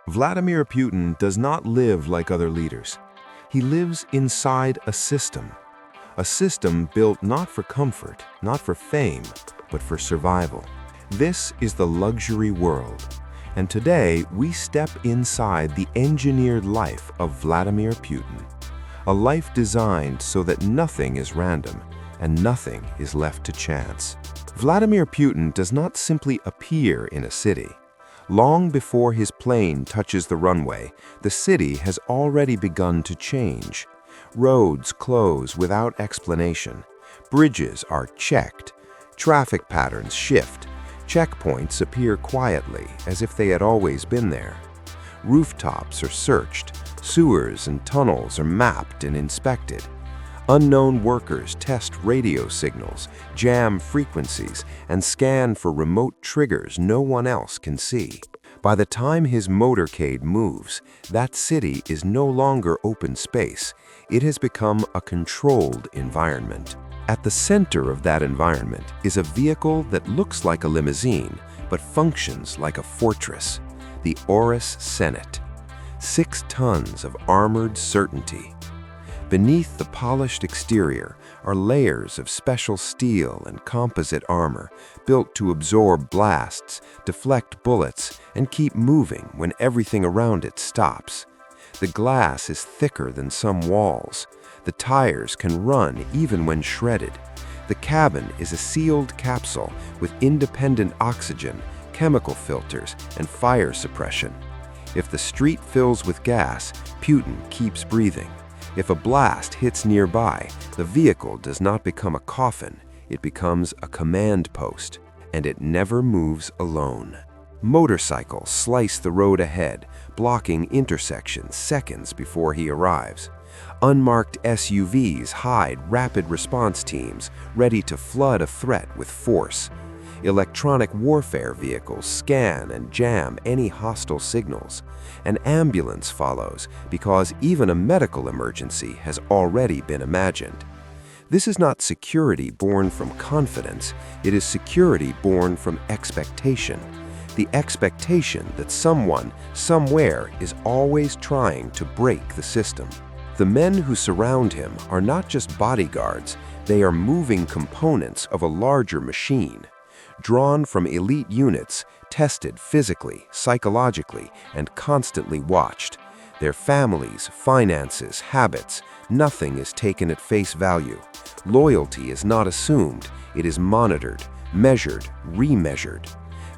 Vladimir Putin does not live like other leaders. He lives inside a system built not for comfort, not for fame, but for survival. This is the luxury world, and today we step inside the engineered life of Vladimir Putin, a life designed so that nothing is random and nothing is left to chance. Vladimir Putin does not simply appear in a city. Long before his plane touches the runway, the city has already begun to change. Roads close without explanation. Bridges are checked. Traffic patterns shift. Checkpoints appear quietly, as if they had always been there. Rooftops are searched. Sewers and tunnels are mapped and inspected. Unknown workers test radio signals, jam frequencies, and scan for remote triggers no one else can see. By the time his motorcade moves, that city is no longer open space. It has become a controlled environment. At the center of that environment is a vehicle that looks like a limousine, but functions like a fortress, the Aurus Senate. 6 tons of armored certainty. Beneath the polished exterior are layers of special steel and composite armor built to absorb blasts, deflect bullets, and keep moving when everything around it stops. The glass is thicker than some walls. The tires can run even when shredded. The cabin is a sealed capsule with independent oxygen, chemical filters, and fire suppression. If the street fills with gas, Putin keeps breathing. If a blast hits nearby, the vehicle does not become a coffin, it becomes a command post, and it never moves alone. Motorcycles slice the road ahead, blocking intersections seconds before he arrives. Unmarked SUVs hide rapid response teams, ready to flood a threat with force. Electronic warfare vehicles scan and jam any hostile signals. An ambulance follows because even a medical emergency has already been imagined. This is not security born from confidence, it is security born from expectation. The expectation that someone, somewhere, is always trying to break the system. The men who surround him are not just bodyguards, they are moving components of a larger machine. Drawn from elite units, tested physically, psychologically, and constantly watched. Their families, finances, habits, nothing is taken at face value. Loyalty is not assumed, it is monitored, measured, remeasured.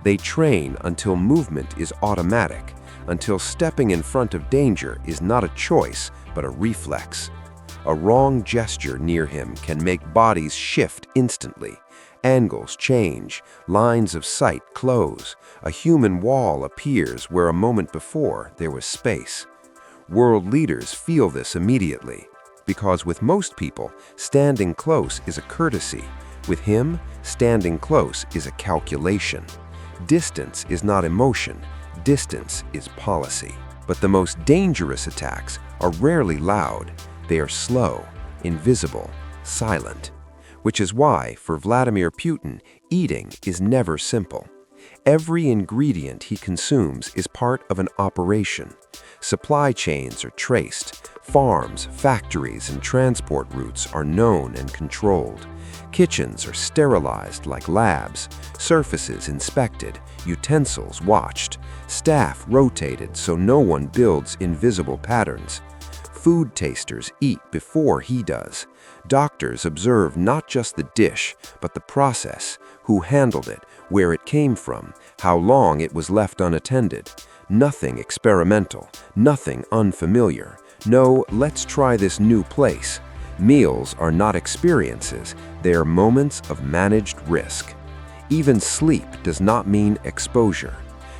They train until movement is automatic, until stepping in front of danger is not a choice, but a reflex. A wrong gesture near him can make bodies shift instantly. Angles change, lines of sight close, a human wall appears where a moment before there was space. World leaders feel this immediately, because with most people, standing close is a courtesy. With him, standing close is a calculation. Distance is not emotion, distance is policy. But the most dangerous attacks are rarely loud, they are slow, invisible, silent. Which is why, for Vladimir Putin, eating is never simple. Every ingredient he consumes is part of an operation. Supply chains are traced. Farms, factories, and transport routes are known and controlled. Kitchens are sterilized like labs, surfaces inspected, utensils watched, staff rotated so no one builds invisible patterns. Food tasters eat before he does. Doctors observe not just the dish, but the process, who handled it, where it came from, how long it was left unattended. Nothing experimental, nothing unfamiliar. No, let's try this new place. Meals are not experiences, they are moments of managed risk. Even sleep does not mean exposure.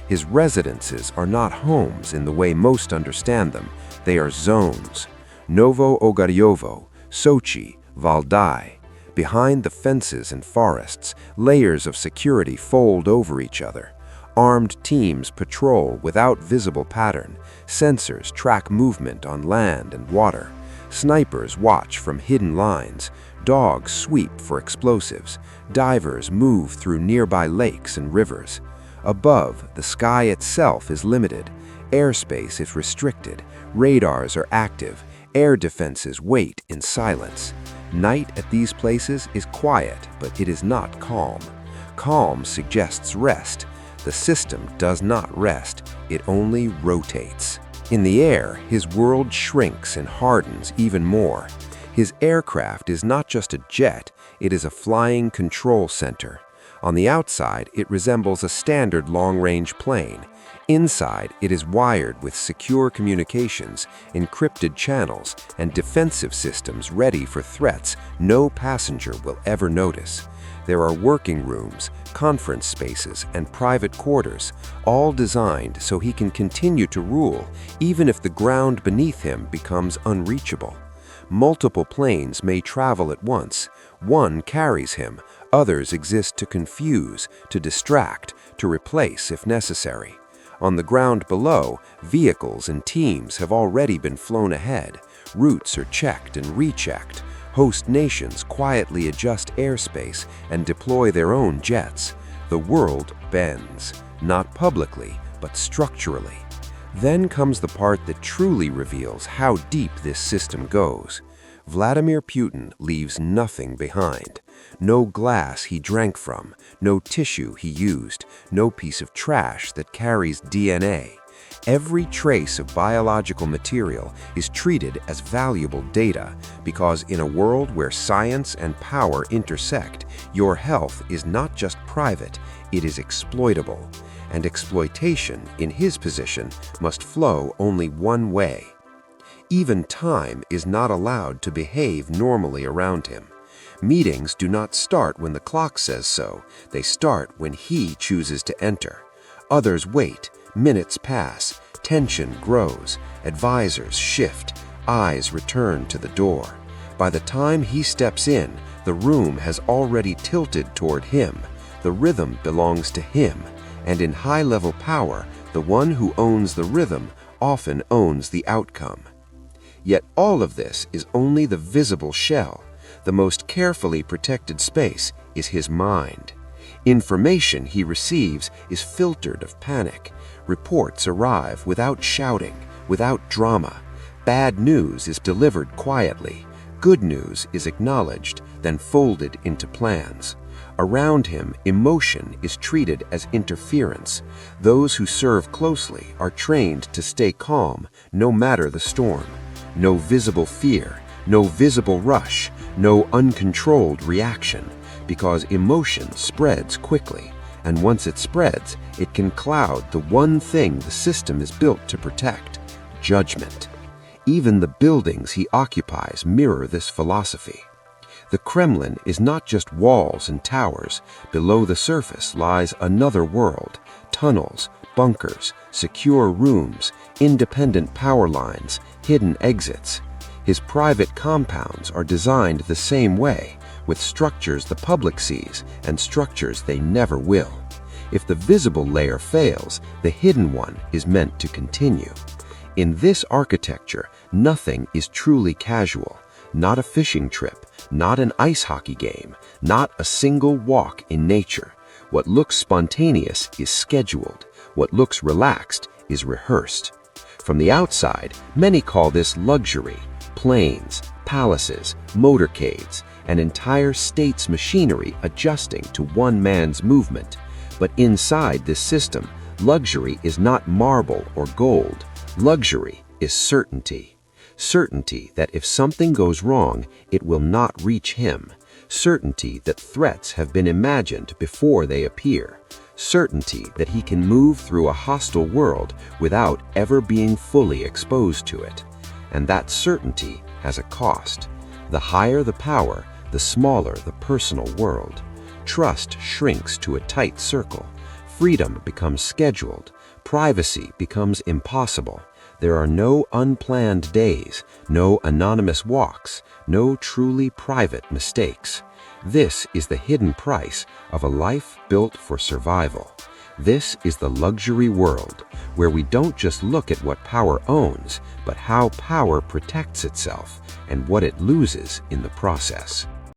His residences are not homes in the way most understand them, they are zones. Novo Ogaryovo, Sochi, Valdai. Behind the fences and forests, layers of security fold over each other. Armed teams patrol without visible pattern. Sensors track movement on land and water. Snipers watch from hidden lines. Dogs sweep for explosives. Divers move through nearby lakes and rivers. Above, the sky itself is limited. Airspace is restricted, radars are active, air defenses wait in silence. Night at these places is quiet, but it is not calm. Calm suggests rest. The system does not rest, it only rotates. In the air, his world shrinks and hardens even more. His aircraft is not just a jet, it is a flying control center. On the outside, it resembles a standard long-range plane. Inside, it is wired with secure communications, encrypted channels, and defensive systems ready for threats no passenger will ever notice. There are working rooms, conference spaces, and private quarters, all designed so he can continue to rule, even if the ground beneath him becomes unreachable. Multiple planes may travel at once. One carries him, others exist to confuse, to distract, to replace if necessary. On the ground below, vehicles and teams have already been flown ahead. Routes are checked and rechecked. Host nations quietly adjust airspace and deploy their own jets. The world bends, not publicly, but structurally. Then comes the part that truly reveals how deep this system goes. Vladimir Putin leaves nothing behind. No glass he drank from, no tissue he used, no piece of trash that carries DNA. Every trace of biological material is treated as valuable data because in a world where science and power intersect, your health is not just private, it is exploitable. And exploitation, in his position, must flow only one way. Even time is not allowed to behave normally around him. Meetings do not start when the clock says so, they start when he chooses to enter. Others wait, minutes pass, tension grows, advisors shift, eyes return to the door. By the time he steps in, the room has already tilted toward him. The rhythm belongs to him, and in high-level power, the one who owns the rhythm often owns the outcome. Yet all of this is only the visible shell. The most carefully protected space is his mind. Information he receives is filtered of panic. Reports arrive without shouting, without drama. Bad news is delivered quietly. Good news is acknowledged, then folded into plans. Around him, emotion is treated as interference. Those who serve closely are trained to stay calm, no matter the storm. No visible fear, no visible rush, no uncontrolled reaction, because emotion spreads quickly, and once it spreads, it can cloud the one thing the system is built to protect: judgment. Even the buildings he occupies mirror this philosophy. The Kremlin is not just walls and towers. Below the surface lies another world: tunnels, bunkers, secure rooms, independent power lines, hidden exits. His private compounds are designed the same way, with structures the public sees and structures they never will. If the visible layer fails, the hidden one is meant to continue. In this architecture, nothing is truly casual. Not a fishing trip, not an ice hockey game, not a single walk in nature. What looks spontaneous is scheduled. What looks relaxed is rehearsed. From the outside, many call this luxury: planes, palaces, motorcades, an entire state's machinery adjusting to one man's movement. But inside this system, luxury is not marble or gold. Luxury is certainty. Certainty that if something goes wrong, it will not reach him. Certainty that threats have been imagined before they appear. Certainty that he can move through a hostile world without ever being fully exposed to it. And that certainty has a cost. The higher the power, the smaller the personal world. Trust shrinks to a tight circle. Freedom becomes scheduled. Privacy becomes impossible. There are no unplanned days, no anonymous walks, no truly private mistakes. This is the hidden price of a life built for survival. This is the luxury world, where we don't just look at what power owns, but how power protects itself and what it loses in the process.